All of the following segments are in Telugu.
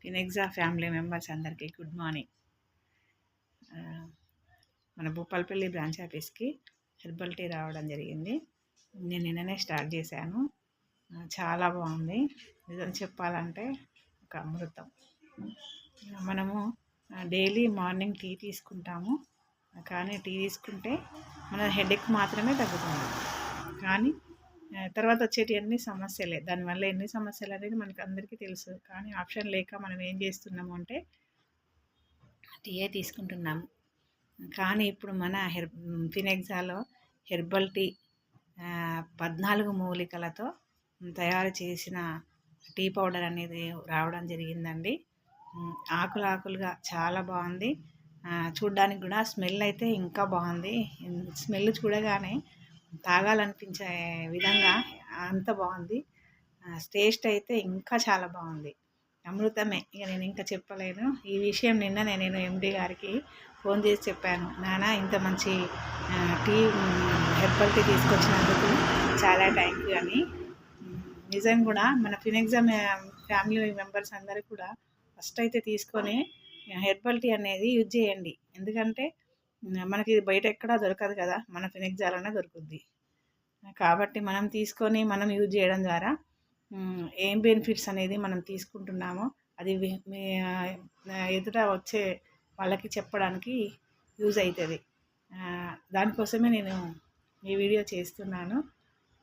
ఫినెక్సా ఫ్యామిలీ మెంబర్స్ అందరికీ గుడ్ మార్నింగ్. మన భూపాలపల్లి బ్రాంచ్ ఆఫీస్కి హెర్బల్ టీ రావడం జరిగింది. నేను నిన్ననే స్టార్ట్ చేశాను. చాలా బాగుంది. నిజం చెప్పాలంటే ఒక అమృతం. మనము డైలీ మార్నింగ్ టీ తీసుకుంటాము, కానీ టీ తీసుకుంటే మన హెడేక్ మాత్రమే తగ్గుతుంది. కానీ తర్వాత వచ్చేటి అన్ని సమస్యలే. దానివల్ల ఎన్ని సమస్యలు అనేది మనకు అందరికీ తెలుసు. కానీ ఆప్షన్ లేక మనం ఏం చేస్తున్నాము అంటే టీయే తీసుకుంటున్నాము. కానీ ఇప్పుడు మన ఫినెక్సాలో హెర్బల్ టీ 14 మూలికలతో తయారు చేసిన టీ పౌడర్ అనేది రావడం జరిగిందండి. ఆకులుగా చాలా బాగుంది. చూడ్డానికి కూడా స్మెల్ అయితే ఇంకా బాగుంది. స్మెల్ చూడగానే తాగాలనిపించే విధంగా అంత బాగుంది. టేస్ట్ అయితే ఇంకా చాలా బాగుంది. అమృతమే. ఇక నేను ఇంకా చెప్పలేను. ఈ విషయం నిన్ననే నేను ఎండి గారికి ఫోన్ చేసి చెప్పాను. నాన్న, ఇంత మంచి టీ హెర్బల్ టీ తీసుకొచ్చినందుకు చాలా థ్యాంక్ యూ అని. నిజం కూడా మన ఫినెక్సా ఫ్యామిలీ మెంబర్స్ అందరూ కూడా ఫస్ట్ అయితే తీసుకొని హెర్బల్ టీ అనేది యూజ్ చేయండి. ఎందుకంటే మనకి ఇది బయట ఎక్కడా దొరకదు కదా, మన ఫినెక్సాలోనే దొరుకుద్ది. కాబట్టి మనం తీసుకొని మనం యూజ్ చేయడం ద్వారా ఏం బెనిఫిట్స్ అనేది మనం తీసుకుంటున్నామో అది ఎదుట వచ్చే వాళ్ళకి చెప్పడానికి యూజ్ అవుతుంది. దానికోసమే నేను ఈ వీడియో చేస్తున్నాను.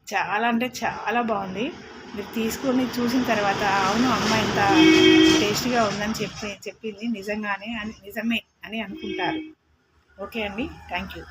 చాలా అంటే చాలా బాగుంది. మీరు తీసుకొని చూసిన తర్వాత అవును అమ్మ ఇంత టేస్టీగా ఉందని చెప్పింది నిజంగానే నిజమే అని అనుకుంటారు. ఓకే అండి, థ్యాంక్ యూ.